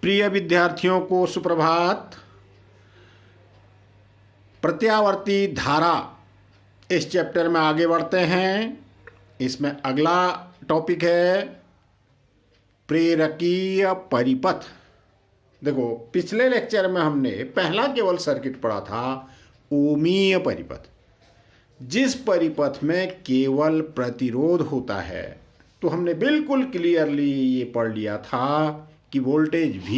प्रिय विद्यार्थियों को सुप्रभात। प्रत्यावर्ती धारा इस चैप्टर में आगे बढ़ते हैं। इसमें अगला टॉपिक है प्रेरकीय परिपथ। देखो, पिछले लेक्चर में हमने पहला केवल सर्किट पढ़ा था, ओमीय परिपथ, जिस परिपथ में केवल प्रतिरोध होता है। तो हमने बिल्कुल क्लियरली ये पढ़ लिया था कि वोल्टेज V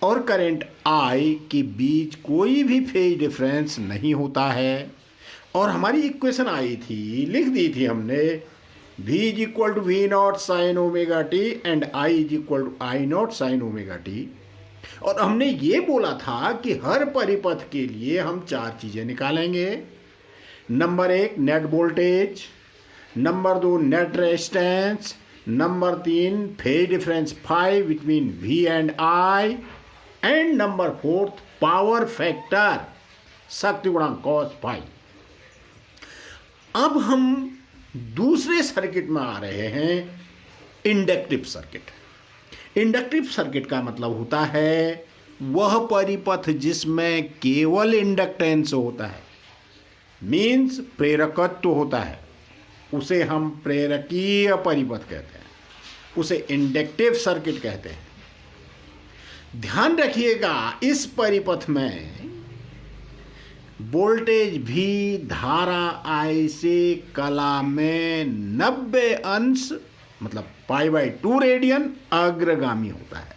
और करंट I के बीच कोई भी फेज डिफरेंस नहीं होता है। और हमारी इक्वेशन आई थी, लिख दी थी हमने, V is equal to V not sine omega t and I is equal to I not sine omega T. और हमने ये बोला था कि हर परिपथ के लिए हम चार चीज़ें निकालेंगे। नंबर एक, नेट वोल्टेज। नंबर दो, नेट रेजिस्टेंस। नंबर तीन, phase difference phi between V and I। And number fourth, power factor, शक्ति गुणांक कॉस फाई। अब हम दूसरे सर्किट में आ रहे हैं, इंडक्टिव सर्किट। इंडक्टिव सर्किट का मतलब होता है वह परिपथ जिसमें केवल इंडक्टेंस होता है, मीन्स प्रेरकत्व होता है, उसे हम प्रेरकीय परिपथ कहते हैं, उसे इंडक्टिव सर्किट कहते हैं। ध्यान रखिएगा, इस परिपथ में वोल्टेज V धारा I से कला में 90 अंश मतलब π/2 रेडियन अग्रगामी होता है।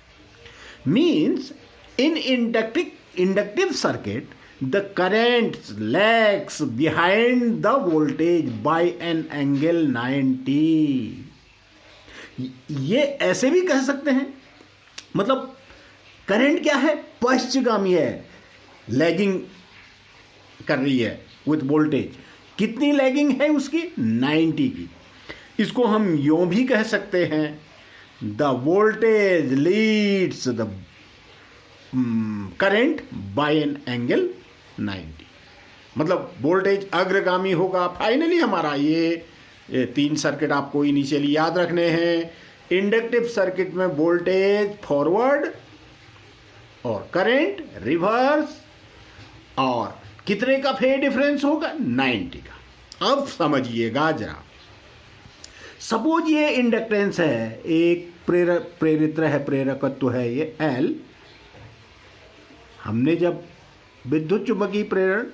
Means in inductive circuit the current lags behind the voltage by an angle 90। ये ऐसे भी कह सकते हैं, मतलब करंट क्या है, पश्चगामी है, लैगिंग कर रही है विथ वोल्टेज। कितनी लैगिंग है उसकी, 90 की। इसको हम यूं भी कह सकते हैं, the voltage leads the current by an angle 90। मतलब वोल्टेज अग्रगामी होगा। फाइनली हमारा ये तीन सर्किट आपको इनिशियली याद रखने हैं। इंडक्टिव सर्किट में वोल्टेज फॉरवर्ड और करंट रिवर्स, और कितने का फेज डिफरेंस होगा, 90 का। अब समझिएगा जरा, सपोज ये इंडक्टेंस है, एक प्रेरित्र है, प्रेरकत्व है ये L। हमने जब विद्युत चुंबकीय प्रेरण,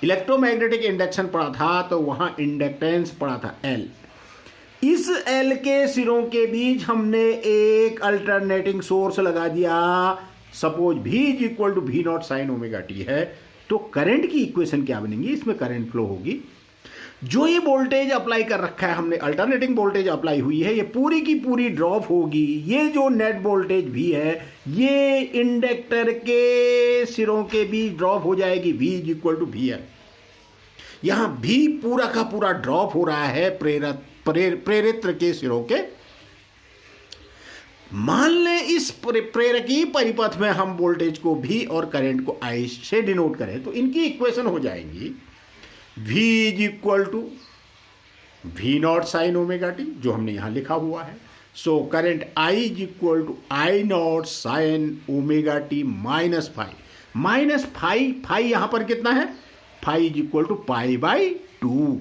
इलेक्ट्रोमैग्नेटिक इंडक्शन पढ़ा था तो वहां इंडक्टेंस पढ़ा था L। इस L के सिरों के बीच हमने एक अल्टरनेटिंग सोर्स लगा दिया। Suppose V is equal to V not sine omega t है, तो करंट की इक्वेशन क्या बनेगी, इसमें करंट फ्लो होगी। जो ये वोल्टेज अप्लाई कर रखा है हमने, अल्टरनेटिंग वोल्टेज अप्लाई हुई है, ये पूरी की पूरी ड्रॉप होगी। ये जो नेट वोल्टेज V है, ये इंडक्टर के सिरों के बीच ड्रॉप हो जाएगी, V is equal to V है। यहां V पूरा का पूरा ड्रॉप हो रहा है प्रेरित्र के सिरों के। मान लें इस प्रेरकीय परिपथ में हम वोल्टेज को V और करंट को I से डिनोट करें, तो इनकी इक्वेशन हो जाएंगी V is equal to V not sine omega t, जो हमने यहां लिखा हुआ है। So current I is equal to I not sine omega T minus phi. Phi यहां पर कितना है, फाई इज इक्वल टू π/2,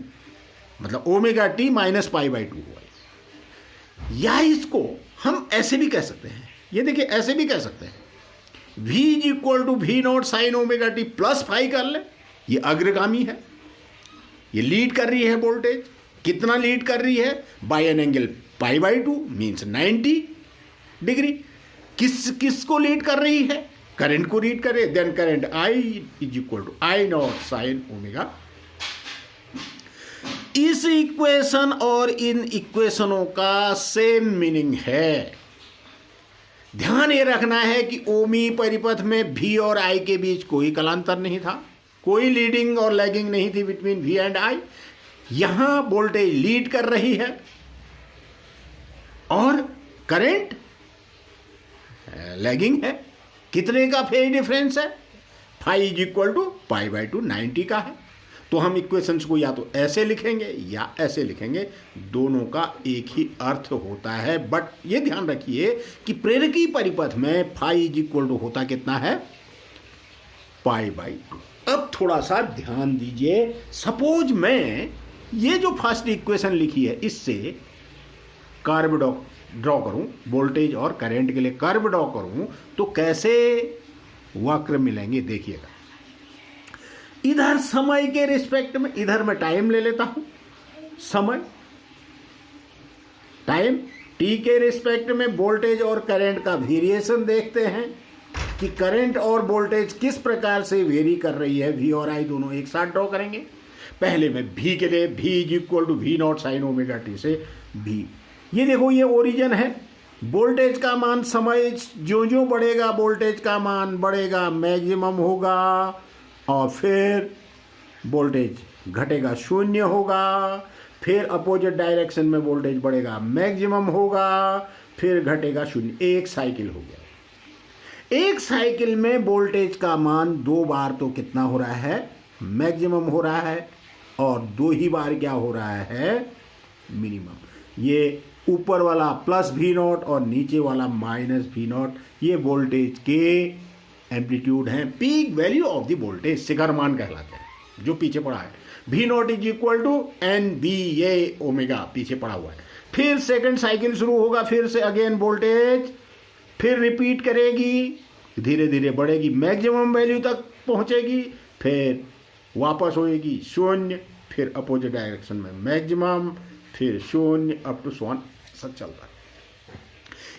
मतलब ओमेगा टी माइनस π/2 हुआ। या इसको हम ऐसे भी कह सकते हैं, ये देखिए ऐसे भी कह सकते हैं, V is equal to V not sine omega T plus phi कर ले। ये अग्रगामी है, ये लीड कर रही है वोल्टेज। कितना लीड कर रही है, by an angle π/2 means 90 degree. किसको लीड कर रही है, करंट को लीड कर रही है। Then current I is equal to I not sine omega. इस इक्वेशन और इन इक्वेशनों का सेम मीनिंग है। ध्यान ये रखना है कि ओमी परिपथ में V और I के बीच कोई कलांतर नहीं था, कोई लीडिंग और लैगिंग नहीं थी बिटवीन V एंड I। यहां वोल्टेज लीड कर रही है और करंट लैगिंग है। कितने का फेज डिफरेंस है, फाई इज इक्वल टू π/2, 90 का है। तो हम इक्वेशंस को या तो ऐसे लिखेंगे या ऐसे लिखेंगे, दोनों का एक ही अर्थ होता है। बट ये ध्यान रखिए कि प्रेरकी परिपथ में फाई इज इक्वल टू होता कितना है, पाई बाई 2। अब थोड़ा सा ध्यान दीजिए, सपोज मैं ये जो फर्स्ट इक्वेशन लिखी है इससे कर्व ड्रॉ करूं, वोल्टेज और करंट के लिए कर्व ड्रॉ करूं, तो कैसे वक्र मिलेंगे देखिएगा। इधर समय के रिस्पेक्ट में, इधर मैं टाइम ले लेता हूं, समय टाइम, टी के रिस्पेक्ट में वोल्टेज और करंट का वेरिएशन देखते हैं कि करंट और वोल्टेज किस प्रकार से वेरी कर रही है। वी और आई दोनों एक साथ ड्रॉ करेंगे। पहले मैं भी के लिए भी is equal to V not sine omega t से भी, ये देखो ये ओरिजिन है। वोल्टेज का मान समय जो जो बढ़ेगा वोल्टेज का मान बढ़ेगा, मैक्सिमम होगा, और फिर वोल्टेज घटेगा, शून्य होगा। फिर अपोजिट डायरेक्शन में वोल्टेज बढ़ेगा, मैक्सिमम होगा, फिर घटेगा, शून्य। एक साइकिल हो गया। एक साइकिल में वोल्टेज का मान 2 बार तो कितना हो रहा है, मैक्सिमम हो रहा है, और 2 ही बार क्या हो रहा है, मिनिमम। ये ऊपर वाला प्लस वी नॉट और नीचे वाला माइनस वी नॉट, ये वोल्टेज के एम्पलीट्यूड हैं, peak value of the voltage, शिखर मान कहलाते हैं, जो पीछे पड़ा है। V not is equal to N B A omega, पीछे पड़ा हुआ है। फिर सेकंड साइकिल शुरू होगा, फिर से अगेन वोल्टेज फिर रिपीट करेगी, धीरे धीरे बढ़ेगी, मैक्सिमम वैल्यू तक पहुंचेगी, फिर वापस होएगी शून्य, फिर अपोजिट डायरेक्शन में मैक्सिमम, फिर शून्य, अप टू 1 सब चलता है।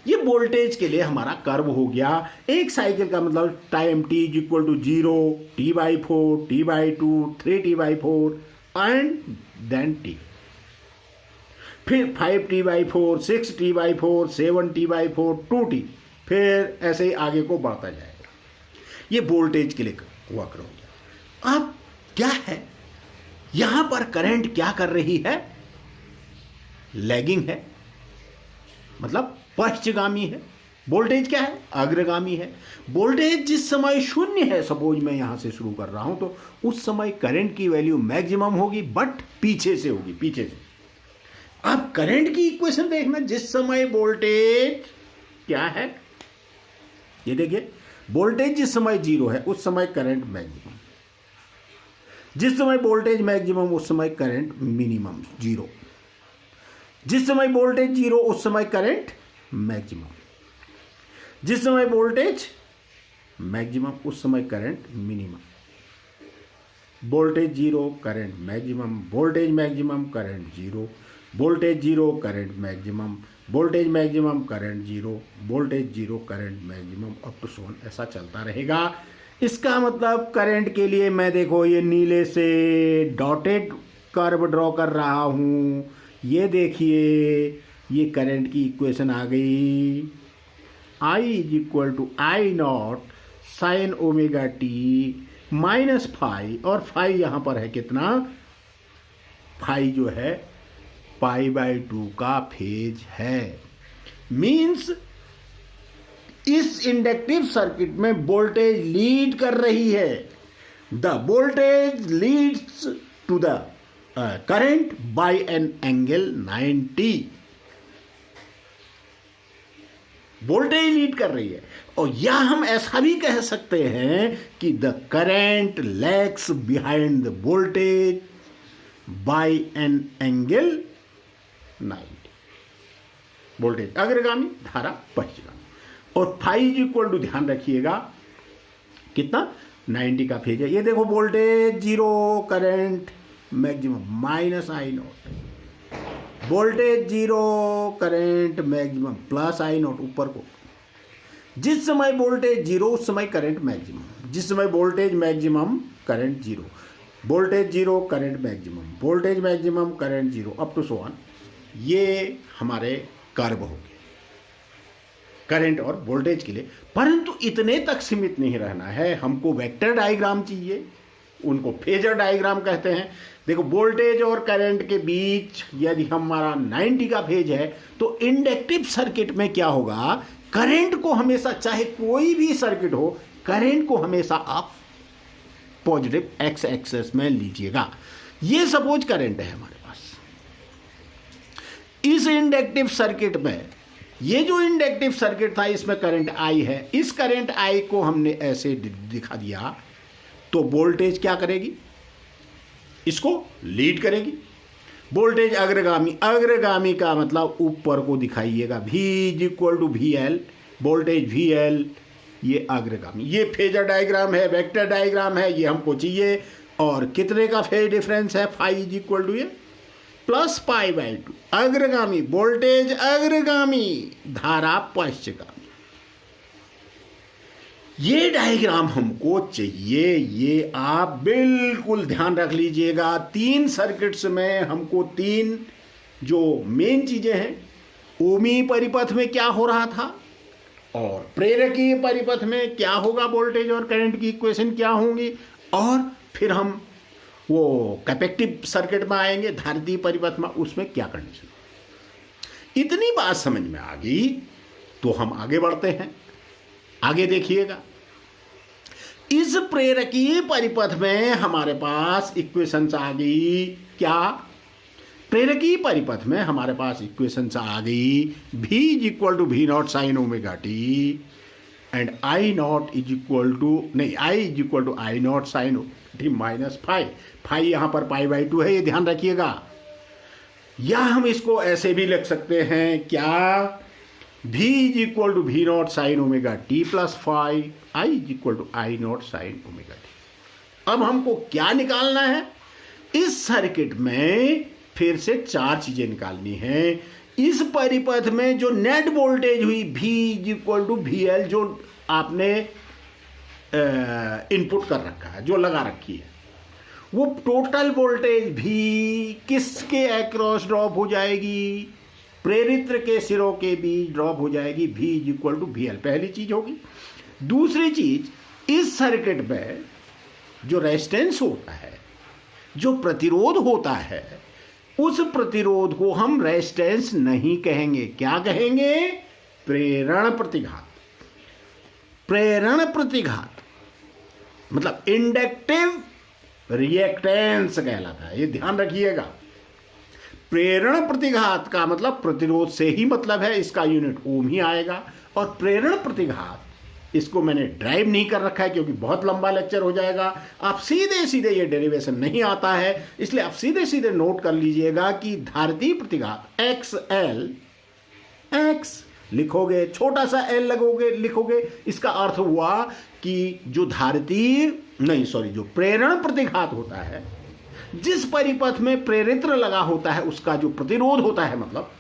ये वोल्टेज के लिए हमारा कर्व हो गया। एक साइकिल का मतलब time t is equal to 0, t/4, t/2, 3t/4 and then t, फिर 5t/4, 6t/4, 7t/4, 2t, फिर ऐसे ही आगे को बढ़ता जाएगा। ये वोल्टेज के लिए वक्र हो गया। अब क्या है, यहां पर करंट क्या कर रही है, लैगिंग है, मतलब पश्चगामी है। वोल्टेज क्या है, अग्रगामी है। वोल्टेज जिस समय शून्य है, सपोज मैं यहां से शुरू कर रहा हूं, तो उस समय करंट की वैल्यू मैक्सिमम होगी, बट पीछे से होगी, पीछे से। अब करंट की इक्वेशन देखना, जिस समय वोल्टेज क्या है, ये देखिए, वोल्टेज जिस समय 0 है उस समय करंट मैक्सिमम, जिस समय वोल्टेज मैक्सिमम उस समय करंट मिनिमम 0, जिस समय वोल्टेज 0 उस समय करंट मैक्सिमम, जिस समय वोल्टेज मैक्सिमम उस समय current minimum. Voltage 0 current maximum, voltage maximum current 0, voltage 0 current maximum, voltage maximum current 0, voltage 0 current maximum, up to 1 ऐसा चलता रहेगा। इसका मतलब करंट के लिए मैं देखो ये नीले से डॉटेड कर्व ड्रॉ कर रहा हूं। ये देखिए, ये करंट की इक्वेशन आ गई, I is equal to I not sine omega T minus phi, और फाई यहां पर है कितना, फाई जो है π/2 का फेज है। मींस इस इंडक्टिव सर्किट में वोल्टेज लीड कर रही है। The voltage leads to the current by an angle 90। Voltage lead कर रही है, और या हम ऐसा भी कह सकते हैं कि the current lags behind the voltage by an angle 90। Voltage अग्रगामी, धारा पश्चगामी। और फाई इज इक्वल टू, ध्यान रखिएगा कितना, 90 का फेज है। ये देखो voltage 0 current maximum minus I not, voltage 0 current maximum plus I not ऊपर को। जिस समय वोल्टेज 0 उस समय करंट मैक्सिमम, जिस समय voltage maximum current 0, voltage 0 current maximum, voltage maximum current 0, up to 1। ये हमारे कर्व हो गए करंट और वोल्टेज के लिए। परंतु इतने तक सीमित नहीं रहना है, हमको वेक्टर डायग्राम चाहिए, उनको फेजर डायग्राम कहते हैं। देखो वोल्टेज और करंट के बीच यदि हमारा 90 का फेज है, तो इंडक्टिव सर्किट में क्या होगा, करंट को हमेशा, चाहे कोई भी सर्किट हो, करंट को हमेशा आप पॉजिटिव एक्स एक्सेस में लीजिएगा। ये सपोज करंट है हमारे पास। इस इंडक्टिव सर्किट में, ये जो इंडक्टिव सर्किट था इसमें करंट आई है, इस करंट आई को हमने ऐसे दिखा दिया तो वोल्टेज क्या करेगी, इसको लीड करेगी। वोल्टेज अग्रगामी, अग्रगामी का मतलब ऊपर को दिखाइएगा, V is equal to VL, voltage VL, ये अग्रगामी। ये फेजर डायग्राम है, वेक्टर डायग्राम है, ये हमको चाहिए। और कितने का फेज डिफरेंस है, फाई इज इक्वल टू ये प्लस पाई बाई टू। अग्रगामी वोल्टेज अग्रगामी, धारा पश्चगामी। ये डायग्राम हमको चाहिए, ये आप बिल्कुल ध्यान रख लीजिएगा। 3 सर्किट्स में हमको 3 जो मेन चीजें हैं, ओमी परिपथ में क्या हो रहा था और प्रेरकीय परिपथ में क्या होगा, वोल्टेज और करंट की इक्वेशन क्या होंगी, और फिर हम वो कैपेसिटिव सर्किट में आएंगे, धारितीय परिपथ में, उसमें क्या कंडीशन। इतनी बात समझ में आ गई तो हम आगे बढ़ते हैं। आगे देखिएगा, इस प्रेरकीय परिपथ में हमारे पास इक्वेशंस आ गई। क्या, प्रेरकीय परिपथ में हमारे पास इक्वेशंस आ गई, V is equal to V naught sine omega t and I naught is equal to, नहीं, I is equal to I naught sine t minus phi. Phi यहां पर पाई बाई टू है, ये ध्यान रखिएगा। या हम इसको ऐसे भी लिख सकते हैं, क्या, V is equal to V naught sine omega T plus phi, I is equal to I naught sine omega t. अब हमको क्या निकालना है, इस सर्किट में फिर से 4 चीजें निकालनी है। इस परिपथ में जो नेट वोल्टेज हुई V is equal to VL, जो आपने इनपुट कर रखा है, जो लगा रखी है, वो टोटल वोल्टेज V किसके अक्रॉस ड्रॉप हो जाएगी, प्रेरित्र के सिरों के बीच ड्रॉप हो जाएगी, V is equal to VL, पहली चीज होगी। दूसरी चीज, इस सर्किट में जो रेजिस्टेंस होता है, जो प्रतिरोध होता है, उस प्रतिरोध को हम रेजिस्टेंस नहीं कहेंगे, क्या कहेंगे, प्रेरण प्रतिघात। प्रेरण प्रतिघात मतलब इंडक्टिव रिएक्टेंस कहलाता है, ये ध्यान रखिएगा। प्रेरण प्रतिघात का मतलब प्रतिरोध से ही मतलब है, इसका यूनिट ओम ही आएगा। और प्रेरण प्रतिघात, इसको मैंने ड्राइव नहीं कर रखा है क्योंकि बहुत लंबा लेक्चर हो जाएगा, आप सीधे सीधे ये डेरिवेशन नहीं आता है, इसलिए आप सीधे सीधे नोट कर लीजिएगा कि धारितीय प्रतिघात XL, X लिखोगे, छोटा सा L लगोगे, लिखोगे, इसका अर्थ हुआ कि जो जो प्रेरण प्रतिघात होता है, जिस परिपथ में प्रेरित्र लगा होता है, उसका जो प्रतिरोध होता है, मतलब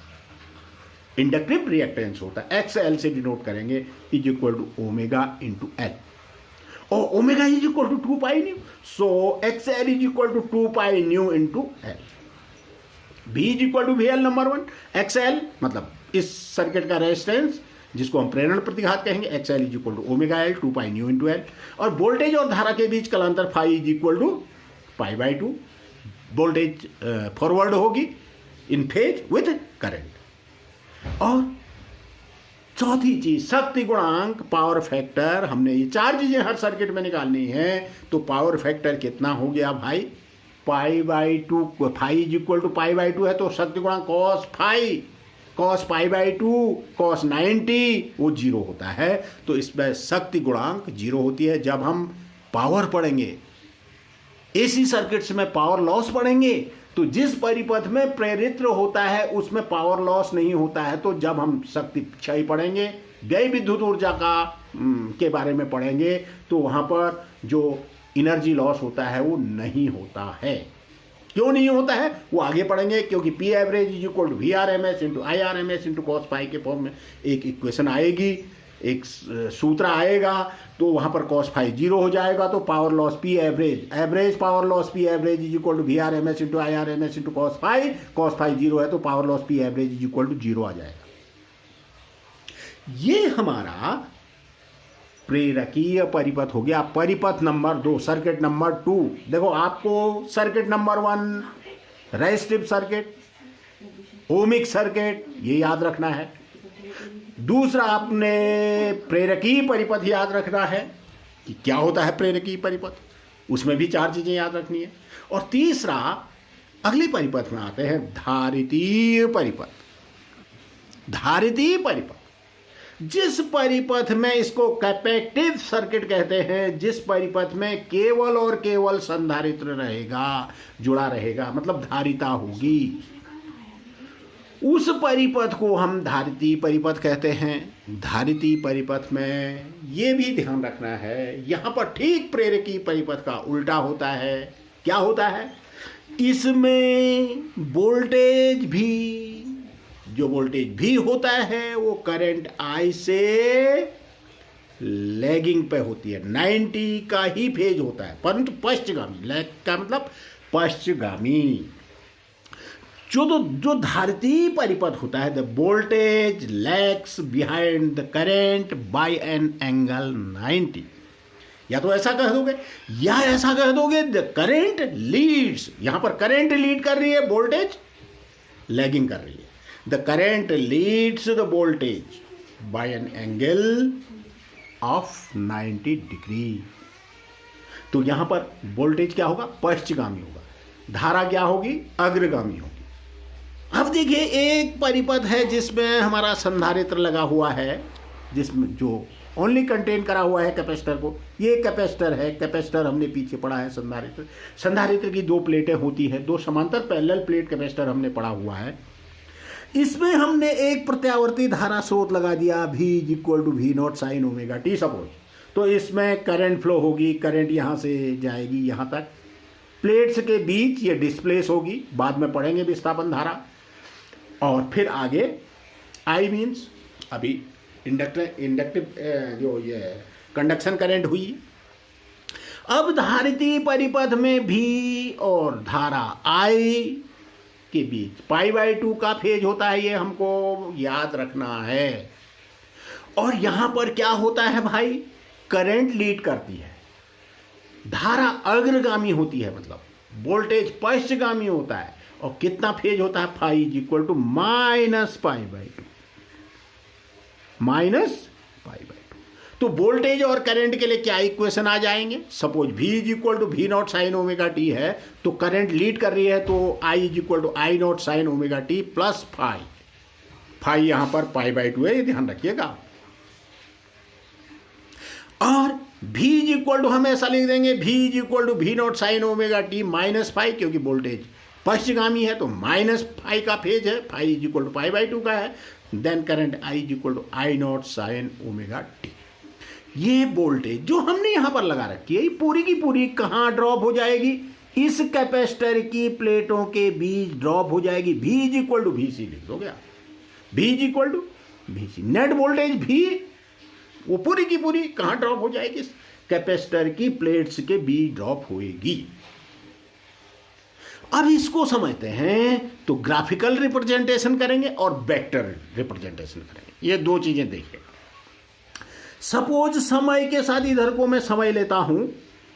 इंडक्टिव रिएक्टेंस होता है, XL से डिनोट करेंगे, is equal to omega into L, और omega is equal to 2 pi nu, so XL is equal to 2 pi nu into L। V is equal to VL number 1, XL मतलब इस circuit का resistance, जिसको हम प्रेरण प्रतिघात कहेंगे, XL is equal to omega L 2 pi nu into L, और voltage और धारा के बीच कलांतर phi is equal to pi by 2। Voltage forward होगी इन फेज विथ करंट। और चौथी चीज, शक्ति गुणांक, पावर फैक्टर। हमने ये 4 चीजें हर सर्किट में निकालनी है, तो पावर फैक्टर कितना हो गया भाई, pi by 2, phi is equal to pi by 2 है, तो शक्ति गुणांक cos phi, cos pi by 2, cos 90, वो 0 होता है। तो इसमें शक्ति गुणांक 0 होती है। जब हम पावर पढ़ेंगे, एसी सर्किट्स में पावर लॉस पढ़ेंगे, तो जिस परिपथ में प्रेरित्र होता है उसमें पावर लॉस नहीं होता है। तो जब हम शक्ति क्षय पढ़ेंगे, व्यय विद्युत ऊर्जा के बारे में पढ़ेंगे, तो वहां पर जो एनर्जी लॉस होता है वो नहीं होता है। क्यों नहीं होता है वो आगे पढ़ेंगे, क्योंकि P average is equal to VRMS into IRMS into cos phi के फॉर्म में एक इक्वेशन आएगी, एक सूत्र आएगा, तो वहां पर कॉस फाई 0 हो जाएगा। तो power loss P average power loss P average is equal to VRMS into IRMS into cos phi 0 है, तो power loss P average is equal to 0 आ जाएगा। ये हमारा प्रेरकीय परिपथ हो गया। परिपथ नंबर 2, सर्किट नंबर 2। देखो, आपको circuit number 1 resistive circuit, ohmic circuit, ये याद रखना है। दूसरा, आपने प्रेरकीय परिपथ याद रखना है कि क्या होता है प्रेरकीय परिपथ। उसमें भी 4 चीजें याद रखनी है। और तीसरा, अगले परिपथ में आते हैं धारितीय परिपथ। धारितीय परिपथ, जिस परिपथ में, इसको कैपेसिटिव सर्किट कहते हैं, जिस परिपथ में केवल और केवल संधारित्र रहेगा, जुड़ा रहेगा, मतलब धारिता होगी, उस परिपथ को हम धारितीय परिपथ कहते हैं। धारितीय परिपथ में ये भी ध्यान रखना है, यहां पर ठीक प्रेरकीय परिपथ का उल्टा होता है। क्या होता है? इसमें वोल्टेज भी, जो वोल्टेज भी होता है वो करंट I से लैगिंग पे होती है, 90 का ही फेज होता है, परंतु पश्चगामी। लैग का मतलब पश्चगामी। जो धारितीय परिपथ होता है, the voltage lags behind the current by an angle 90। या तो ऐसा कह दोगे या ऐसा कह दोगे, द करंट लीड्स, यहां पर करंट लीड कर रही है, वोल्टेज लैगिंग कर रही है। The current leads the voltage by an angle of 90 degree. तो यहां पर वोल्टेज क्या होगा? पश्चगामी होगा। धारा क्या होगी? अग्रगामी होगी। अब देखिए, एक परिपथ है जिसमें हमारा संधारित्र लगा हुआ है, जिसमें जो ओनली कंटेन करा हुआ है कैपेसिटर को। ये कैपेसिटर है, कैपेसिटर हमने पीछे पढ़ा है। संधारित्र, संधारित्र की 2 प्लेटें होती है, 2 समांतर पैरेलल प्लेट कैपेसिटर हमने पढ़ा हुआ है। इसमें हमने एक प्रत्यावर्ती धारा स्रोत लगा दिया, V = V0 sin omega t suppose. तो इसमें करंट फ्लो होगी, करंट यहाँ से जाएगी यहाँ तक, प्लेट्स के बीच ये डिस्प्लेस होगी, बाद में पढ़ेंगे विस्थापन धारा। और फिर आगे I मीन्स अभी इंडक्टिव जो ये कंडक्शन करंट हुई। अब धारितीय परिपथ में भी और धारा I के बीच π/2 का फेज होता है, ये हमको याद रखना है। और यहां पर क्या होता है भाई? करंट लीड करती है, धारा अग्रगामी होती है, मतलब वोल्टेज पश्चगामी होता है। और कितना फेज होता है? φ = -π/2, -π/2। तो वोल्टेज और करंट के लिए क्या इक्वेशन आ जाएंगे? Suppose V = V0 sin omega t है, तो करंट लीड कर रही है, तो I = I0 sin omega t plus φ यहां पर π/2 है, ये ध्यान रखिएगा। और V = हम ऐसा लिख देंगे, V = V0 sin omega t minus φ, क्योंकि वोल्टेज पश्चगामी है तो माइनस φ का फेज है, φ = π/2 का है। Then current I = I0 sin omega t। ये वोल्टेज जो हमने यहां पर लगा रखी है, ये पूरी की पूरी कहां ड्रॉप हो जाएगी? इस कैपेसिटर की प्लेटों के बीच ड्रॉप हो जाएगी। V = Vc लिख दोगे आप, V = Vc। नेट वोल्टेज भी वो पूरी की पूरी कहां ड्रॉप हो जाएगी? कैपेसिटर की प्लेट्स के बीच ड्रॉप होएगी। अब इसको समझते हैं तो ग्राफिकल रिप्रेजेंटेशन करेंगे और वेक्टर रिप्रेजेंटेशन करेंगे। ये 2 चीजें देखिए। सपोज समय के साथ इधर को मैं समय लेता हूं,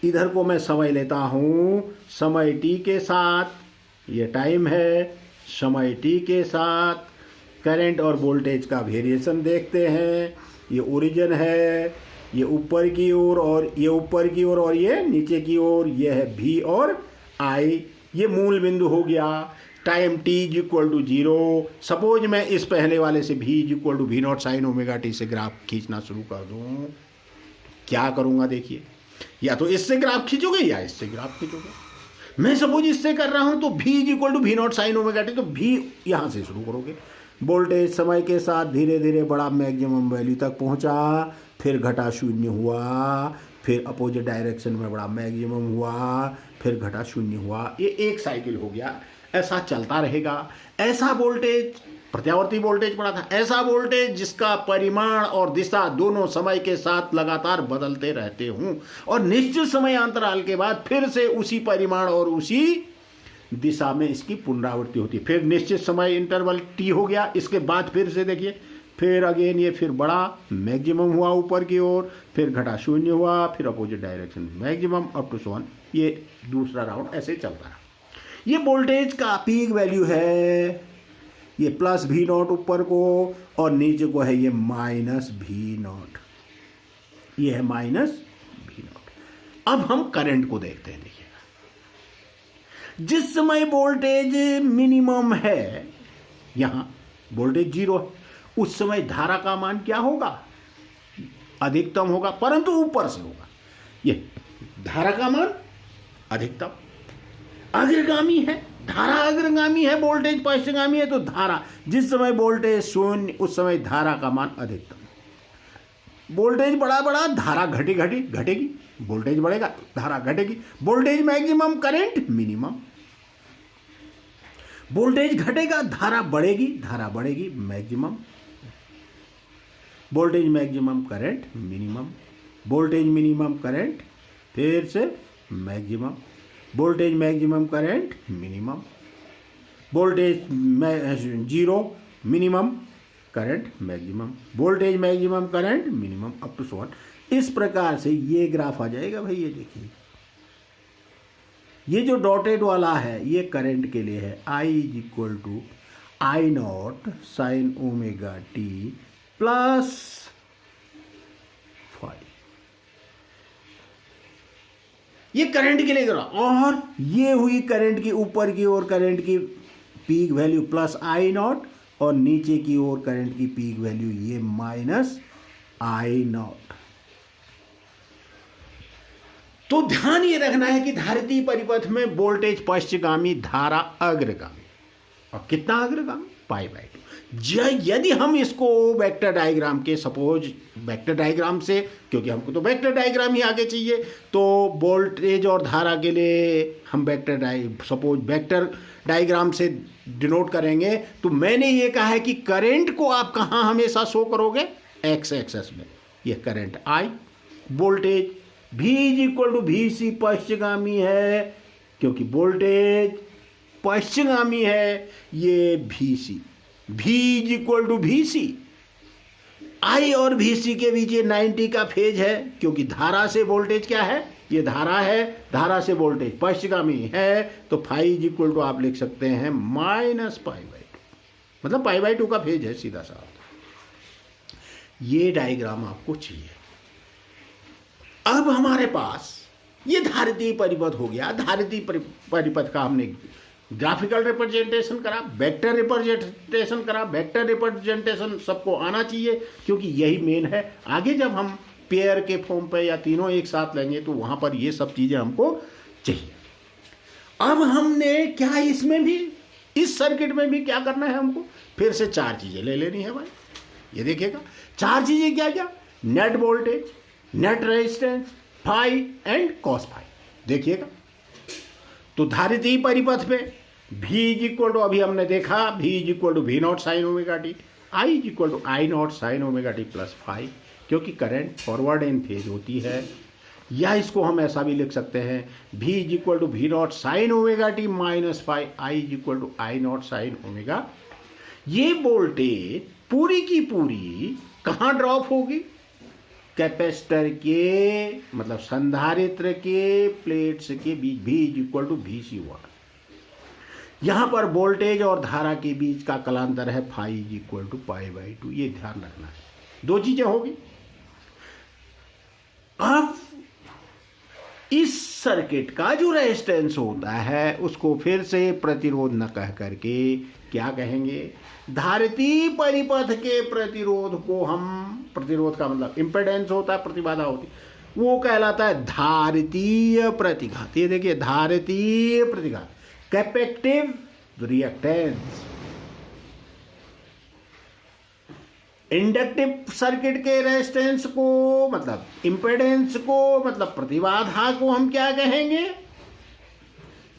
इधर को मैं समय लेता हूं, समय t के साथ, ये टाइम है, समय t के साथ करंट और वोल्टेज का वेरिएशन देखते हैं। ये ओरिजिन है, ये ऊपर की ओर और ये ऊपर की ओर और ये नीचे की ओर, ये है V और I, ये मूल बिंदु हो गया। Time t = 0। सपोज मैं इस पहले वाले से V = V0 sin omega t से ग्राफ खींचना शुरू कर दूं, क्या करूंगा देखिए, या तो इससे ग्राफ खींचोगे या इससे ग्राफ खींचोगे। मैं सपोज इससे कर रहा हूं तो V = V0 sin omega t, तो V यहां से शुरू करोगे। वोल्टेज समय के साथ धीरे धीरे बड़ा मैक्सिमम वैल्यू तक पहुंचा, फिर घटा 0 हुआ, फिर अपोजिट डायरेक्शन में बड़ा मैक्सिमम हुआ, फिर घटा 0 हुआ। ये एक साइकिल हो गया, ऐसा चलता रहेगा। ऐसा वोल्टेज, प्रत्यावर्ती वोल्टेज पड़ा था, ऐसा वोल्टेज जिसका परिमाण और दिशा दोनों समय के साथ लगातार बदलते रहते हों और निश्चित समय अंतराल के बाद फिर से उसी परिमाण और उसी दिशा में इसकी पुनरावृत्ति होती है। फिर निश्चित समय इंटरवल t हो गया, इसके बाद फिर से देखिए, फिर अगेन ये फिर बड़ा मैक्सिमम हुआ ऊपर की ओर, फिर घटा 0 हुआ, फिर opposite direction maximum up to 1। ये दूसरा राउंड ऐसे चलता है। ये वोल्टेज का पीक वैल्यू है, ये प्लस V0 ऊपर को और नीचे को है ये माइनस V0, ये है माइनस V0। अब हम करंट को देखते हैं। देखिएगा, जिस समय वोल्टेज मिनिमम है, यहां वोल्टेज 0 है, उस समय धारा का मान क्या होगा? अधिकतम होगा, परंतु ऊपर से होगा। ये धारा का मान अधिकतम, अग्रगामी है, धारा अग्रगामी है, वोल्टेज पश्चगामी है, तो धारा जिस समय वोल्टेज 0 उस समय धारा का मान अधिकतम। वोल्टेज बड़ा बड़ा, धारा घटेगी, वोल्टेज बढ़ेगा, धारा घटेगी। Voltage maximum, current minimum. Voltage घटेगा, धारा बढ़ेगी, maximum. Voltage maximum, current minimum. Voltage minimum, current फिर से maximum. Voltage maximum, current minimum. Voltage 0 minimum, current maximum. Voltage maximum, current minimum, up to 1। इस प्रकार से ये ग्राफ आ जाएगा भाई। ये देखिए, ये जो डॉटेड वाला है ये करंट के लिए है। I = I0 sin omega t plus phi. ये करंट के लिए करा, और ये हुई करंट की ऊपर की ओर करंट की पीक वैल्यू प्लस I0, और नीचे की ओर करंट की पीक वैल्यू ये माइनस I0। तो ध्यान ये रखना है कि धारितीय परिपथ में वोल्टेज पश्चगामी, धारा अग्रगामी। और कितना अग्रगामी? π/2। यदि हम इसको वेक्टर डायग्राम के, सपोज वेक्टर डायग्राम से, क्योंकि हमको तो वेक्टर डायग्राम ही आगे चाहिए, तो वोल्टेज और धारा के लिए हम सपोज वेक्टर डायग्राम से डिनोट करेंगे। तो मैंने ये कहा है कि करंट को आप कहाँ हमेशा शो करोगे? एक्स एक्सेस में। ये current I, voltage V = VC पश्चगामी है, क्योंकि वोल्टेज पश्चगामी है, ये VC। V = VC। I और VC के बीच ये 90 का फेज है, क्योंकि धारा से वोल्टेज क्या है? ये धारा है, धारा से वोल्टेज पश्चगामी है, तो फाई = आप लिख सकते हैं -π/2, मतलब π/2 का फेज है सीधा सा। ये डायग्राम आपको चाहिए। अब हमारे पास ये धारितीय परिपथ हो गया। धारितीय परिपथ का हमने ग्राफिकल रिप्रेजेंटेशन करा, वेक्टर रिप्रेजेंटेशन करा। वेक्टर रिप्रेजेंटेशन सबको आना चाहिए, क्योंकि यही मेन है। आगे जब हम पेयर के फॉर्म पे या तीनों एक साथ लेंगे तो वहां पर ये सब चीजें हमको चाहिए। अब हमने क्या इसमें भी, इस सर्किट में भी क्या करना है हमको? फिर से 4 चीजें ले लेनी है भाई। ये देखिएगा, 4 चीजें क्या क्या? Net voltage, net resistance, phi and cos phi. देखिएगा, तो धारितीय परिपथ में V अभी हमने देखा, V V0 sin omega t, I I0 sin omega t plus phi, क्योंकि करंट फॉरवर्ड इन फेज होती है। या इसको हम ऐसा भी लिख सकते हैं, V V0 sin omega t minus phi, I I0 sin omega. ये वोल्टेज पूरी की पूरी कहाँ ड्रॉप होगी? कैपेसिटर के, मतलब संधारित्र के प्लेट्स के बीच। V VC1। यहां पर वोल्टेज और धारा के बीच का कलांतर है फाई π/2। ये ध्यान रखना है। 2 चीजें होगी। अब इस सर्किट का जो रेजिस्टेंस होता है उसको फिर से प्रतिरोध न कह करके क्या कहेंगे? धारितीय परिपथ के प्रतिरोध को हम, प्रतिरोध का मतलब इंपेडेंस होता है, प्रतिबाधा होती है, वो कहलाता है धारितीय प्रतिघात। ये देखिए, धारितीय प्रतिघात, कैपेसिटिव रिएक्टेंस। इंडक्टिव सर्किट के रेजिस्टेंस को, मतलब इंपेडेंस को, मतलब प्रतिबाधा को हम क्या कहेंगे?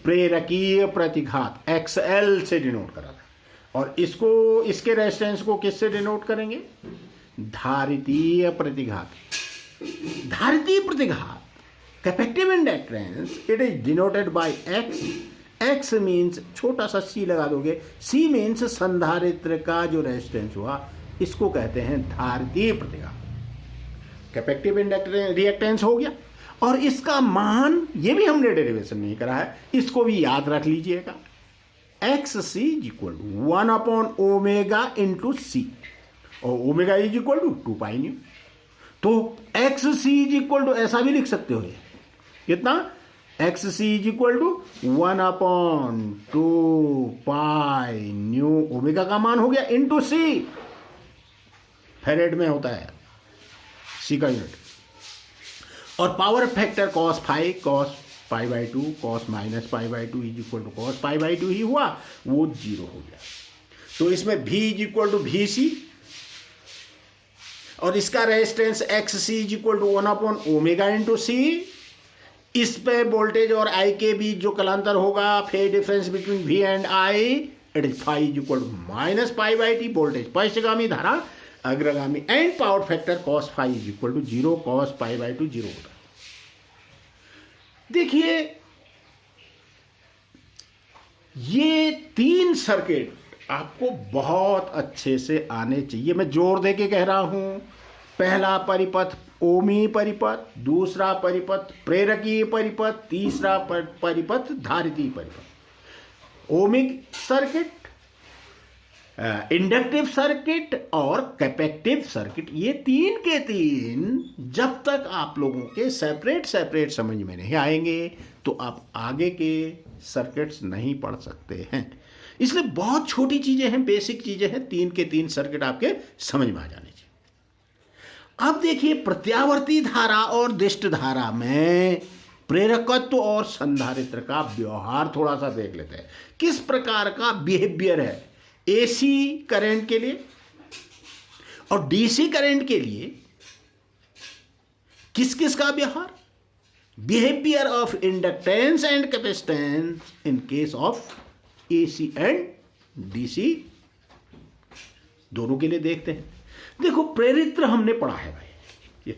प्रेरकीय प्रतिघात, XL से डिनोट करा था। और इसको, इसके रेजिस्टेंस को किससे डिनोट करेंगे? धारितीय प्रतिघात। धारितीय प्रतिघात, capacitive inductance, it is denoted by X। X means, छोटा सा C लगा दोगे, C मीन्स संधारित्र का जो रेजिस्टेंस हुआ, इसको कहते हैं धारितीय प्रतिघात। कैपेसिटिव रिएक्टेंस हो गया। और इसका मान, ये भी हमने डेरिवेशन नहीं करा है, इसको भी याद रख लीजिएगा। XC = 1/ω × C, और ओमेगा = 2πν। तो XC = ऐसा भी लिख सकते हो, कितना, X C is equal to 1/2 nu omega का मान हो गया इंटू सी, फेरेड में होता है सी का यूनिट, और power factor cos phi cos π/2 cos -π/2 is equal to cos π/2 ही हुआ, वो 0 हो गया। तो इसमें V is equal to V C, और इसका resistance X C is equal to 1/ω into C. इस पे वोल्टेज और I के बीच जो कलांतर होगा, phase difference between V and I, it is phi is equal to -π/t, voltage पश्चगामी, धारा अग्रगामी, and power factor cos phi is equal to 0 cos π/2 0 होता है। देखिए ये 3 सर्किट आपको बहुत अच्छे से आने चाहिए, मैं जोर दे के कह रहा हूं। पहला परिपथ ओमी परिपथ, दूसरा परिपथ प्रेरकीय परिपथ, तीसरा परिपथ धारितीय परिपथ। ओमिक सर्किट, इंडक्टिव सर्किट और कैपेक्टिव सर्किट, ये 3 के 3 जब तक आप लोगों के सेपरेट समझ में नहीं आएंगे तो आप आगे के सर्किट्स नहीं पढ़ सकते हैं। इसलिए बहुत छोटी चीजें हैं, बेसिक चीजें हैं, 3 के 3 सर्किट आपके समझ में आ जाने चाहिए। अब देखिए प्रत्यावर्ती धारा और दिष्ट धारा में प्रेरकत्व और संधारित्र का व्यवहार थोड़ा सा देख लेते हैं, किस प्रकार का बिहेवियर है एसी करंट के लिए और डीसी करंट के लिए, किस किस का व्यवहार, behaviour of inductance and capacitance in case of AC and DC, दोनों के लिए देखते हैं। देखो प्रेरित्र हमने पढ़ा है भाई, ये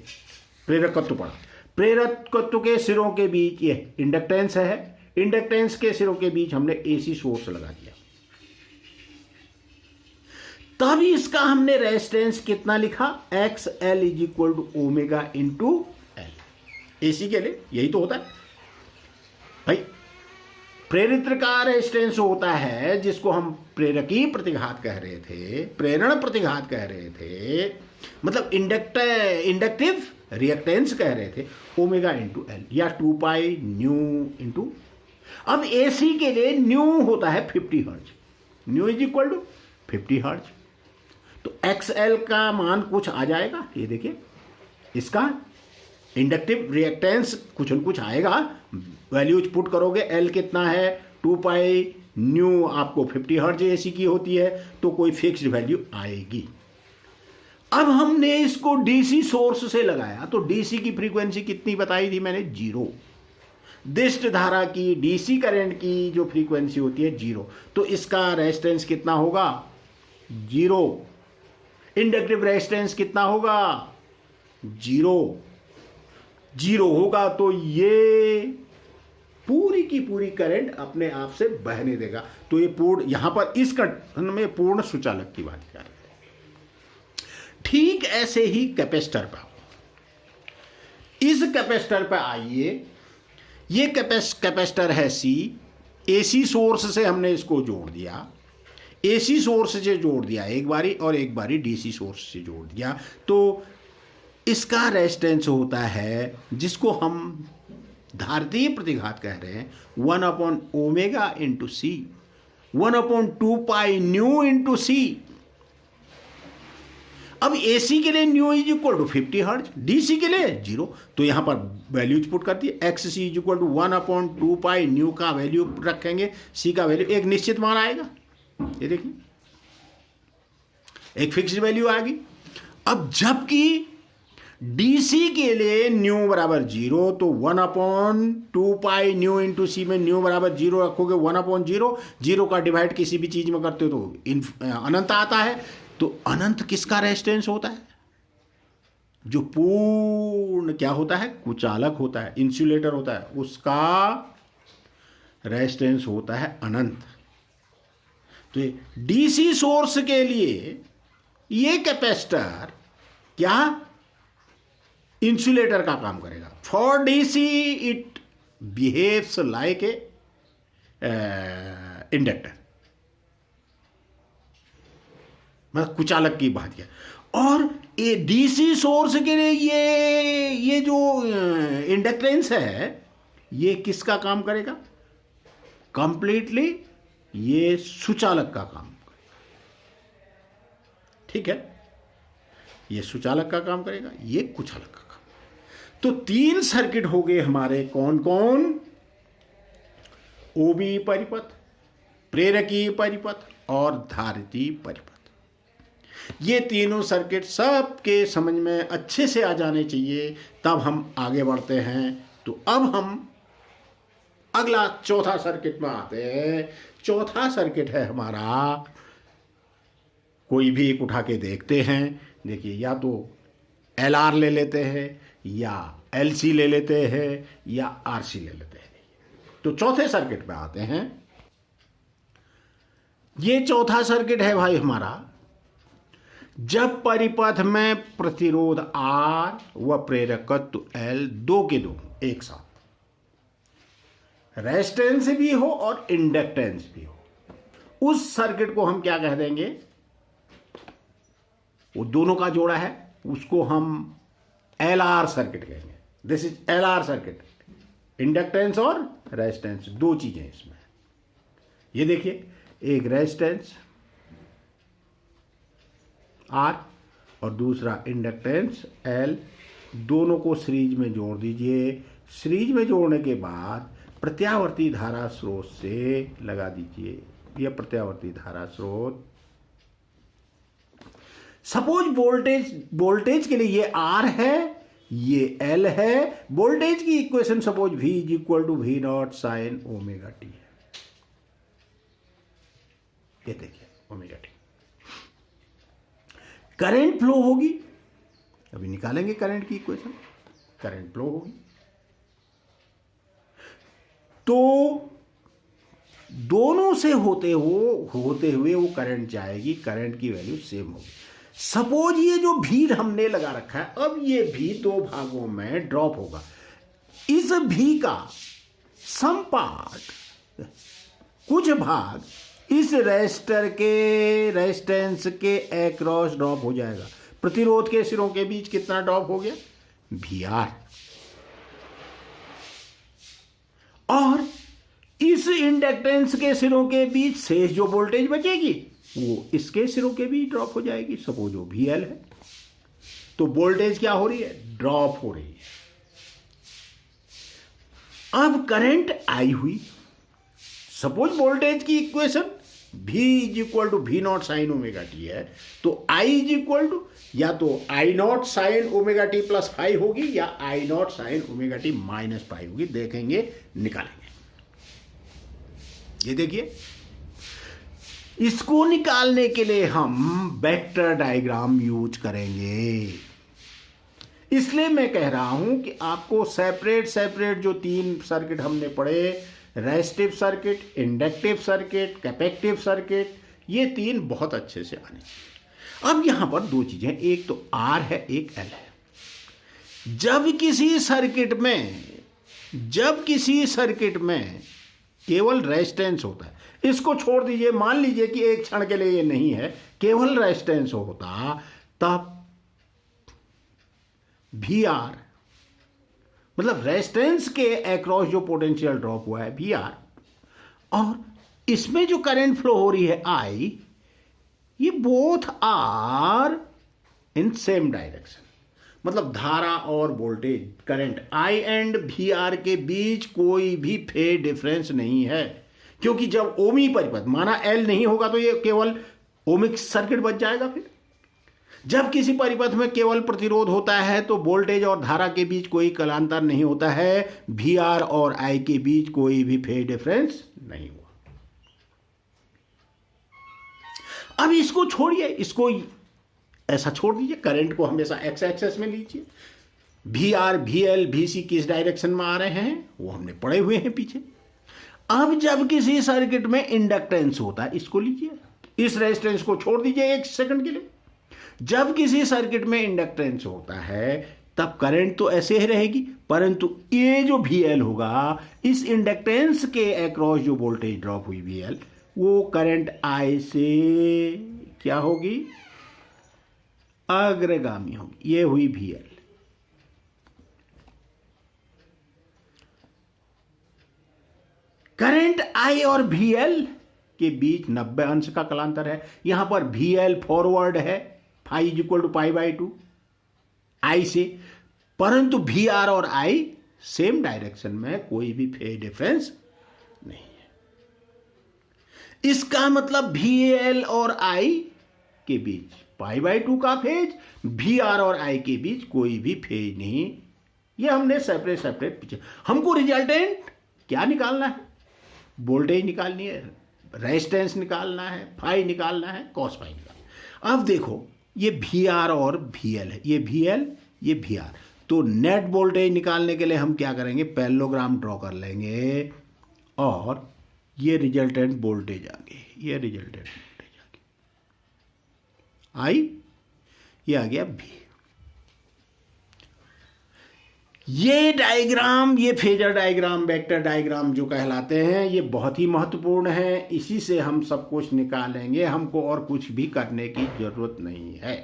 प्रेरकत्व पढ़ा, प्रेरकत्व के सिरों के बीच ये इंडक्टेंस है, इंडक्टेंस के सिरों के बीच हमने एसी सोर्स लगा दिया, तब इसका हमने रेजिस्टेंस कितना लिखा, X L is equal to omega into L. AC के लिए यही तो होता है भाई। प्रेरित्र का रेजिस्टेंस होता है जिसको हम प्रेरकीय प्रतिघात कह रहे थे, प्रेरण प्रतिघात कह रहे थे, मतलब इंडक्टिव रिएक्टेंस कह रहे थे, ओमेगा इंटू एल या 2 न्यू इंटू। अब एसी के लिए न्यू होता है 50 hertz, nu is equal to 50 hertz, तो XL का मान कुछ आ जाएगा, ये देखिए इसका इंडक्टिव रिएक्टेंस कुछ न कुछ आएगा, वैल्यूज पुट करोगे, L कितना है 2 न्यू, आपको 50 हर्ट्ज एसी की होती है तो कोई फिक्स्ड वैल्यू आएगी। अब हमने इसको डीसी सोर्स से लगाया तो डीसी की फ्रीक्वेंसी कितनी बताई थी मैंने, 0। दिष्ट धारा की, डीसी करंट की जो फ्रीक्वेंसी होती है 0, तो इसका रेजिस्टेंस कितना होगा, 0। इंडक्टिव रेजिस्टेंस कितना होगा, 0 होगा, तो ये पूरी की पूरी करंट अपने आप से बहने देगा। तो ये पूर्ण, यहां पर इस कथन में पूर्ण सुचालक की बात कर रहे हैं। ठीक ऐसे ही कैपेसिटर पर, इस कैपेसिटर पर आइए, ये कैपेसिटर है सी, एसी सोर्स से हमने इसको जोड़ दिया, एसी सोर्स से जोड़ दिया एक बारी और एक बारी डीसी सोर्स से जोड़ दिया, तो इसका रेजिस्टेंस होता है जिसको हम धारितीय प्रतिघात कह रहे हैं 1/ω into C, 1/2 nu into C. अब एसी के लिए nu is equal to 50 hertz, DC के लिए 0, तो यहां पर वैल्यूज पुट करती है, X C is equal to 1/2 nu का वैल्यू रखेंगे, सी का वैल्यू एक निश्चित मान आएगा, ये देखिए एक फिक्स्ड वैल्यू आ गई। अब जबकि डीसी के लिए न्यू बराबर 0, तो 1/2 न्यू इंटू सी में न्यू बराबर 0 रखोगे, 1/0, 0 का डिवाइड किसी भी चीज में करते हो तो अनंत आता है। तो अनंत किसका रेजिस्टेंस होता है, जो पूर्ण क्या होता है, कुचालक होता है, इंसुलेटर होता है, उसका रेजिस्टेंस होता है अनंत। तो डीसी सोर्स के लिए ये कैपेसिटर क्या इंसुलेटर का काम करेगा। For DC it behaves like a inductor, मतलब कुचालक की बात किया। और ये डीसी सोर्स के लिए ये जो इंडक्टेंस है ये किसका काम करेगा? कंप्लीटली ये सुचालक का काम करेगा। ठीक है, ये सुचालक का काम करेगा, ये कुचालक का काम। तो 3 सर्किट हो गए हमारे, कौन कौन? ओमी परिपथ, प्रेरकीय परिपथ और धारिती परिपथ। ये तीनों सर्किट सबके समझ में अच्छे से आ जाने चाहिए, तब हम आगे बढ़ते हैं। तो अब हम अगला चौथा सर्किट में आते हैं। चौथा सर्किट है हमारा, कोई भी एक उठा के देखते हैं। देखिए, या तो LR ले लेते हैं, या LC ले लेते हैं, या RC ले लेते हैं। तो चौथे सर्किट में आते हैं। ये चौथा सर्किट है भाई हमारा, जब परिपथ में प्रतिरोध R व प्रेरकत्व L दो के दो एक साथ, रेजिस्टेंस भी हो और इंडक्टेंस भी हो, उस सर्किट को हम क्या कह देंगे? वो दोनों का जोड़ा है, उसको हम LR सर्किट कहेंगे। This is LR circuit. Inductance और रेजिस्टेंस, दो चीजें इसमें। ये देखिए, एक रेजिस्टेंस R और दूसरा इंडक्टेंस L, दोनों को सीरीज में जोड़ दीजिए। सीरीज में जोड़ने के बाद प्रत्यावर्ती धारा स्रोत से लगा दीजिए। यह प्रत्यावर्ती धारा स्रोत, सपोज वोल्टेज के लिए ये R है, ये L है। वोल्टेज की equation suppose V is equal to V naught sine omega t है। ये देखिए ओमेगा टी। करंट फ्लो होगी, अभी निकालेंगे करंट की इक्वेशन। करंट फ्लो होगी तो दोनों से होते हुए वो करंट जाएगी, करंट की वैल्यू सेम होगी। सपोज ये जो भी हमने लगा रखा है, अब ये भी दो भागों में ड्रॉप होगा। इस भी का सम पार्ट, कुछ भाग इस रेजिस्टर के रेजिस्टेंस के अक्रॉस ड्रॉप हो जाएगा। प्रतिरोध के सिरों के बीच कितना ड्रॉप हो गया? VR। और इस इंडक्टेंस के सिरों के बीच शेष जो वोल्टेज बचेगी वो इसके सिरों के बीच ड्रॉप हो जाएगी। सपोज वो VL है, तो वोल्टेज क्या हो रही है? ड्रॉप हो रही है। अब करंट आई हुई। सपोज वोल्टेज की equation V is equal to V naught sine omega t है, तो I इज इक्वल टू या तो I naught sine omega T plus five होगी, या I naught sine omega T minus five होगी। देखेंगे, निकालेंगे। ये देखिए, इसको निकालने के लिए हम वेक्टर डायग्राम यूज करेंगे। इसलिए मैं कह रहा हूं कि आपको सेपरेट जो 3 सर्किट हमने पढ़े, resistive circuit, inductive circuit, capacitive circuit, ये 3 बहुत अच्छे से आने चाहिए। अब यहां पर 2 चीजें, एक तो R है, एक L है। जब किसी सर्किट में केवल रेजिस्टेंस होता है, इसको छोड़ दीजिए, मान लीजिए कि एक क्षण के लिए ये नहीं है, केवल रेजिस्टेंस होता, तब VR मतलब रेजिस्टेंस के अक्रॉस जो पोटेंशियल ड्रॉप हुआ है VR, और इसमें जो करंट फ्लो हो रही है I, ये both are in same direction. मतलब धारा और voltage, current I and VR के बीच कोई भी फेज डिफरेंस नहीं है, क्योंकि जब ओमी परिपथ माना L नहीं होगा तो ये केवल ओमिक सर्किट बच जाएगा। फिर जब किसी परिपथ में केवल प्रतिरोध होता है तो वोल्टेज और धारा के बीच कोई कलांतर नहीं होता है, VR और I के बीच कोई भी फेज डिफरेंस नहीं हुआ। अब इसको छोड़िए, इसको ऐसा छोड़ दीजिए, करंट को हमेशा एक्स एक्सेस में लीजिए। VR, VL, VC किस डायरेक्शन में आ रहे हैं वो हमने पढ़े हुए हैं पीछे। अब जब किसी सर्किट में इंडक्टेंस होता है, इसको लीजिए, इस रेजिस्टेंस को छोड़ दीजिए एक सेकंड के लिए। जब किसी सर्किट में इंडक्टेंस होता है तब करंट तो ऐसे ही रहेगी, परंतु ये जो VL होगा, इस इंडक्टेंस के अक्रॉस जो वोल्टेज ड्रॉप हुई VL, वो करंट I से क्या होगी? अग्रगामी होगी। ये हुई VL। करंट आई और वी एल के बीच 90 अंश का कलांतर है। यहां पर वी एल फॉरवर्ड है phi is equal to pi by two I से, परंतु वी आर और आई सेम डायरेक्शन में, कोई भी फेज डिफरेंस नहीं है। इसका मतलब वी एल और आई के बीच पाई बाई टू का फेज, वी आर और आई के बीच कोई भी फेज नहीं। ये हमने सेपरेट सेपरेट पीछे। हमको रिजल्टेंट क्या निकालना है? वोल्टेज निकालनी है, रेजिस्टेंस निकालना है, फाई निकालना है, कॉस फाई निकालना है। अब देखो ये वी आर और वी एल है, ये वी एल ये वी आर। तो नेट वोल्टेज निकालने के लिए हम क्या करेंगे? पैरेललोग्राम ड्रॉ कर लेंगे और ये रिजल्टेंट वोल्टेज आ गई, ये रिजल्टेंट वोल्टेज आ गई आई, ये आ गया वी। ये डायग्राम, ये फेजर डायग्राम, वेक्टर डायग्राम जो कहलाते हैं, ये बहुत ही महत्वपूर्ण है। इसी से हम सब कुछ निकालेंगे, हमको और कुछ भी करने की जरूरत नहीं है।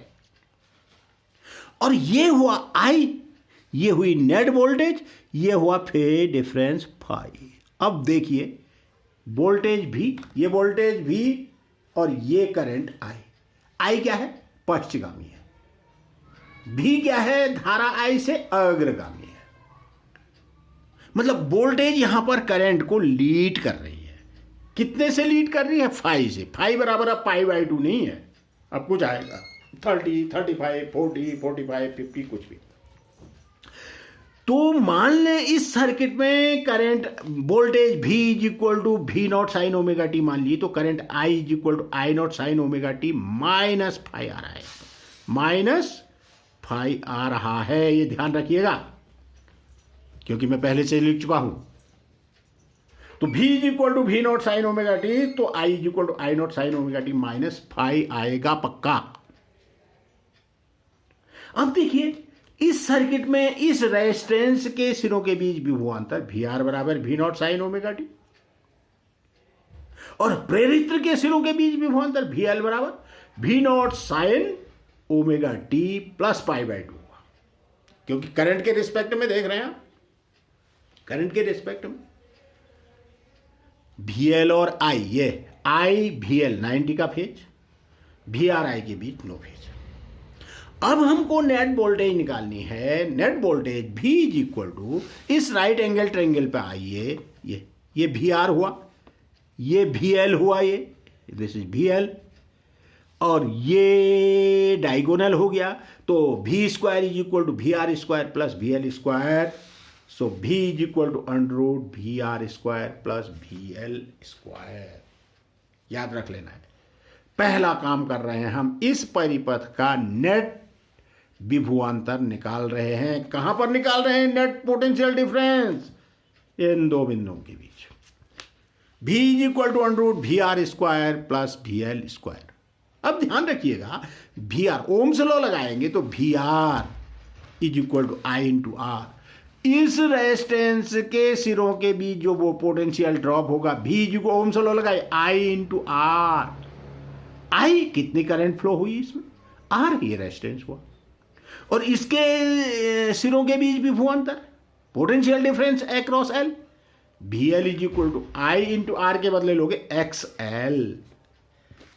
और ये हुआ आई, ये हुई नेट वोल्टेज, ये हुआ फेज डिफरेंस फाई। अब देखिए वोल्टेज भी, ये वोल्टेज भी और ये करंट आई। आई क्या है? पश्चगामी है। भी क्या है? धारा आई से अग्रगामी है। मतलब वोल्टेज यहां पर करंट को लीड कर रही है। कितने से लीड कर रही है? फाई से। फाई बराबर अब पाई बाई टू नहीं है, अब कुछ आएगा 30, 35, 40, 45, 50 कुछ भी। तो मान लें इस सर्किट में current voltage V is equal to V not sine omega T मान लीजिए, तो current I is equal to I not sine omega T minus phi आ रहा है, माइनस फाई आ रहा है। ये ध्यान रखिएगा क्योंकि मैं पहले से लिख चुका हूं। तो V is equal to V not sine omega t, तो I is equal to I not sine omega T minus phi आएगा पक्का। अब देखिए इस सर्किट में इस रेजिस्टेंस के सिरों के बीच विभवांतर वी आर बराबर V not sine omega T, और प्रेरित्र के सिरों के बीच विभवांतर वी एल बराबर V not sine omega T plus pi by two हुआ, क्योंकि करंट के रिस्पेक्ट में देख रहे हैं आप, करंट के रिस्पेक्ट में वी एल और आई, ये आई वी एल 90 का फेज, वी आर आई के बीच नो फेज। अब हमको नेट वोल्टेज निकालनी है। Net voltage V is equal to इस राइट एंगल ट्रायंगल पे आइए, ये वी आर हुआ, ये वी एल हुआ, ये दिस इज वी एल, और ये डायगोनल हो गया। तो V square is equal to V R square plus V L square. So V is equal to under root V R square plus V L square. याद रख लेना है, पहला काम कर रहे हैं हम, इस परिपथ का नेट विभवांतर निकाल रहे हैं। कहां पर निकाल रहे हैं? नेट पोटेंशियल डिफरेंस इन दो बिंदुओं के बीच। V is equal to under root V R square plus V L square. अब ध्यान रखिएगा, वी आर ओम्स लॉ लगाएंगे तो V R is equal to I into R. इस रेजिस्टेंस के सिरों के बीच जो वो पोटेंशियल ड्रॉप होगा, V is equal Ohm's law लगाए आई इंटू आर। आई कितनी करंट फ्लो हुई इसमें? आर, ये रेजिस्टेंस हुआ, और इसके सिरों के बीच विभवांतर potential difference across L. V L is equal to I into R के बदले लोगे X L.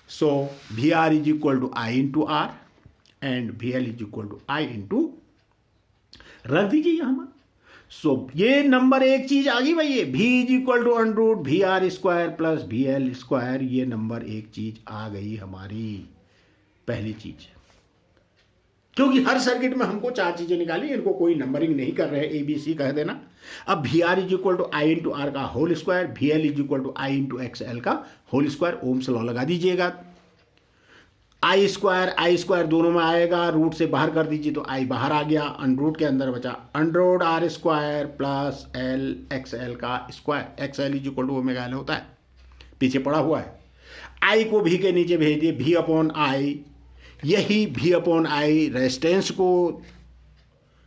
So V R is equal to I into R and V L is equal to I into, रख दीजिए यहां। सो ये number एक चीज आ गई भाई, ये V is equal to under root V R square plus V L square, ये नंबर एक चीज आ गई हमारी, पहली चीज। क्योंकि हर सर्किट में हमको चार चीजें निकाली, इनको कोई नंबरिंग नहीं कर रहे, ABC कह देना। अब V R is equal to I into R का whole square, V L is equal to I into X L का होल स्क्वायर, ओम्स लॉ लगा दीजिएगा। आई स्क्वायर दोनों में आएगा, रूट से बाहर कर दीजिए तो आई बाहर आ गया, अंडर रूट के अंदर बचा under root R square plus L X L का square. X L is equal to omega L होता है, पीछे पड़ा हुआ है। आई को भी के नीचे भेज दिए, V अपॉन आई, यही V अपॉन आई रेजिस्टेंस को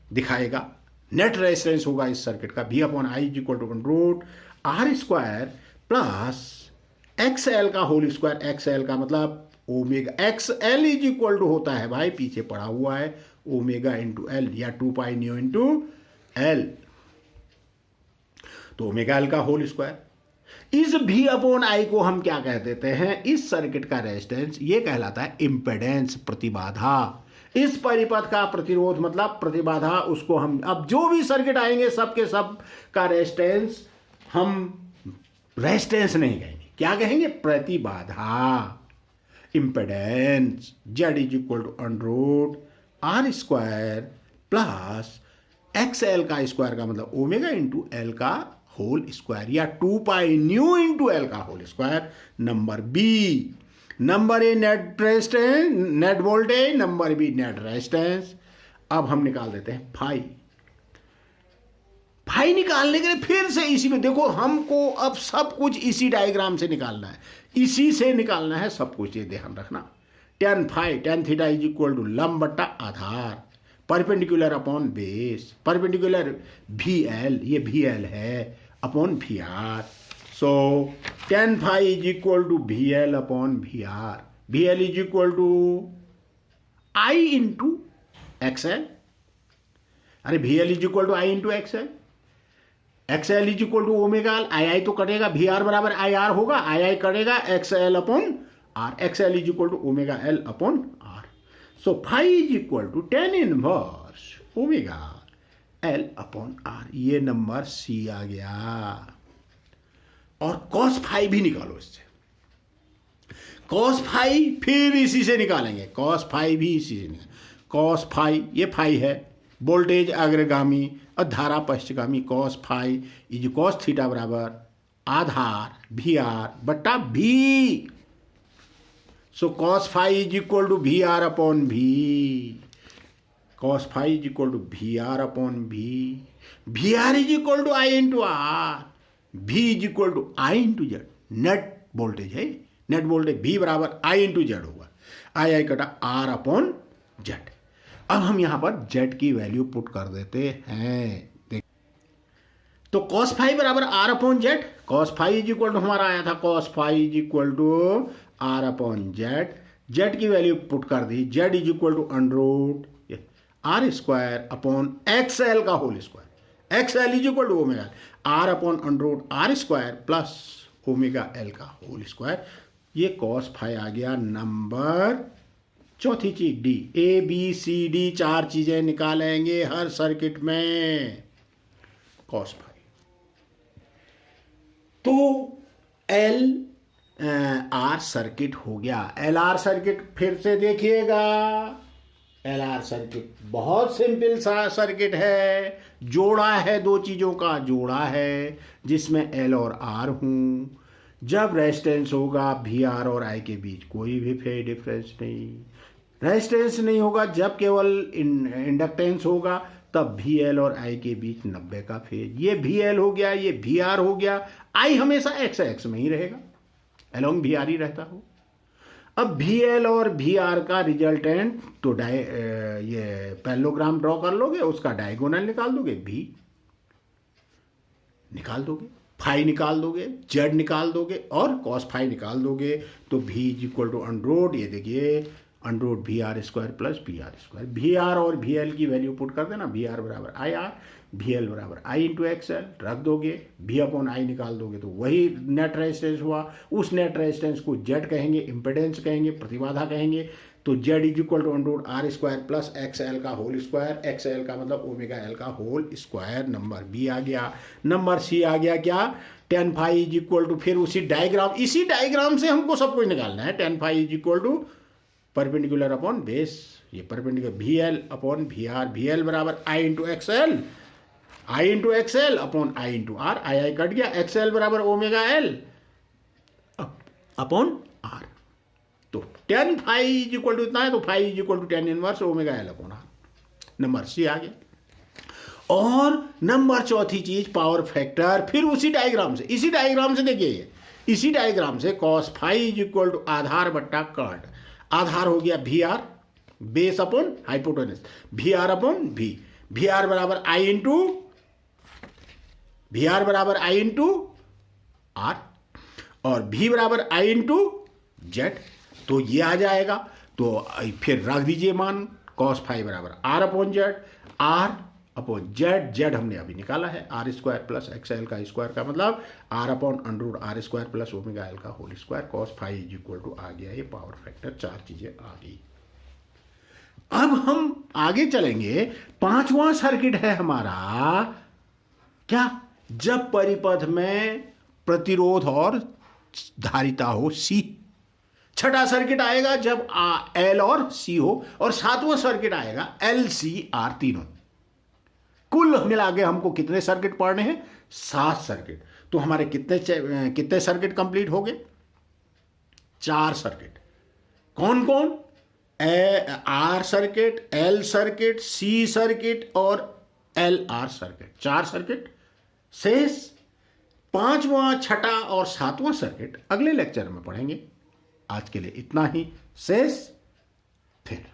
दिखाएगा, नेट रेजिस्टेंस होगा इस सर्किट का। V upon I is equal to under root R square plus X L का होल स्क्वायर। एक्स एल का मतलब omega, X L is equal to होता है भाई, पीछे पड़ा हुआ है, ओमेगा इंटू एल या 2 पाई न्यू इंटू एल, तो ओमेगा एल का होल स्क्वायर। इस V अपॉन I को हम क्या कह देते हैं, इस सर्किट का रेजिस्टेंस ये कहलाता है इम्पेडेंस, प्रतिबाधा। इस परिपथ का प्रतिरोध मतलब प्रतिबाधा, उसको हम अब जो भी सर्किट आएंगे सबके सब का रेजिस्टेंस हम रेजिस्टेंस नहीं कहेंगे, क्या कहेंगे, प्रतिबाधा, impedance. Z is equal to under R square plus XL का स्क्वायर का मतलब ओमेगा इंटू L का होल स्क्वायर, या 2 पाई न्यू इंटू L का whole square. Number B, number A net resistance, net voltage, number B net resistance. अब हम निकाल देते हैं फाई। फाई निकालने के लिए फिर से इसी में देखो, हमको अब सब कुछ इसी डायग्राम से निकालना है, इसी से निकालना है सब कुछ, ये ध्यान रखना। tan फाई tan थीटा इज इक्वल टू लंब बट्टा आधार, perpendicular upon base, perpendicular VL, ये VL है, upon VR। So tan phi is equal to VL upon VR, VL is equal to I into XL, अरे VL is equal to I into XL, XL is equal to omega L, I तो कटेगा, VR बराबर IR होगा, I कटेगा, XL upon R, XL is equal to omega L upon R। So phi is equal to tan inverse omega L upon R, ये number C आ गया। और cos phi भी निकालो इससे, cos फाई फिर इसी से निकालेंगे, cos फाई भी इसी से निकालेंगे। cos फाई, ये फाई है, वोल्टेज अग्रगामी और धारा पश्चगामी, cos phi is cos theta बराबर आधार VR बट्टा V। So cos phi is equal to VR upon V, cos phi is equal to VR upon V, VR is equal to I into R, V is equal to I into Z, net voltage है, net voltage V बराबर I into Z होगा, आई कटा R upon Z। अब हम यहां पर Z की value put कर देते हैं, देख तो cos फाई बराबर R upon Z, cos phi is equal to हमारा आया था cos phi is equal to R upon Z, Z की वैल्यू पुट कर दी, Z is equal to under R square upon XL का whole square, XL is equal to omega R upon under R square plus omega L का whole square. ये cos phi आ गया number चौथी चीज D, ABCD 4 चीजें निकालेंगे हर circuit में, cos फाई। तो LR सर्किट हो गया। LR सर्किट फिर से देखिएगा, LR सर्किट बहुत सिंपल सा सर्किट है, जोड़ा है, दो चीज़ों का जोड़ा है जिसमें L और R हूँ। जब रेजिस्टेंस होगा VR और I के बीच कोई भी फेज डिफरेंस नहीं, रेजिस्टेंस नहीं होगा जब केवल इंडक्टेंस होगा, तब VL और I के बीच 90 का फेज, ये VL हो गया, ये VR हो गया, I हमेशा x में ही रहेगा, अलोंग VR ही रहता हो। अब VL और VR का रिजल्टेंट तो ये पैरेललोग्राम ड्रॉ कर लोगे, उसका डायगोनल निकाल दोगे, V निकाल दोगे, फाई निकाल दोगे, Z निकाल दोगे और cos फाई निकाल दोगे। तो V is equal to under, ये देखिए under VR square plus PR square, VR और VL की वैल्यू पुट कर देना, VR बराबर IR, VL बराबर I इंटू XL रख दोगे, V अपॉन I निकाल दोगे तो वही नेट रेजिस्टेंस हुआ। उस नेट रेजिस्टेंस को Z कहेंगे, इम्पेडेंस कहेंगे, प्रतिबाधा कहेंगे। तो Z is equal to under R square plus XL का होल स्क्वायर, XL का मतलब ओमेगा L का होल स्क्वायर। नंबर B आ गया। नंबर C आ गया क्या, tan phi is equal to, फिर उसी डायग्राम, इसी डायग्राम से हमको सब कुछ निकालना है। tan phi is equal to perpendicular upon base, ये perpendicular VL upon VR, VL बराबर I into XL, I into XL upon I into R, I cut गया, XL बराबर ओमेगा L अपॉन R। तो tan phi is equal to इतना है, तो phi is equal to tan inverse omega L upon R। Number C आ गया। और number चौथी चीज पावर फैक्टर, फिर उसी डायग्राम से, इसी डायग्राम से देखिए, इसी डायग्राम से cos phi is equal to आधार बट्टा कट, आधार हो गया VR, base upon hypotenuse, VR upon V, VR बराबर I इंटू, VR बराबर I इंटू R और V बराबर I इंटू Z। तो ये आ जाएगा, तो फिर रख दीजिए मान, cos फाई बराबर R upon Z, R upon Z, Z हमने अभी निकाला है, R square plus X L का स्क्वायर का मतलब R upon under R square plus omega L का whole square cos phi is equal to आ गया ये पावर फैक्टर, 4 चीजें आ गई। अब हम आगे चलेंगे, पांचवा सर्किट है हमारा क्या, जब परिपथ में प्रतिरोध और धारिता हो सी। छठा सर्किट आएगा जब एल और सी हो, और सातवां सर्किट आएगा एल सी आर तीनों। कुल मिला के हमको कितने सर्किट पढ़ने हैं, 7 सर्किट। तो हमारे कितने सर्किट कंप्लीट हो गए, 4 सर्किट। कौन कौन, R circuit, L circuit, C circuit और एल आर सर्किट, 4 सर्किट। शेष 5वां, छठा और 7वां सर्किट अगले लेक्चर में पढ़ेंगे। आज के लिए इतना ही, शेष फिर।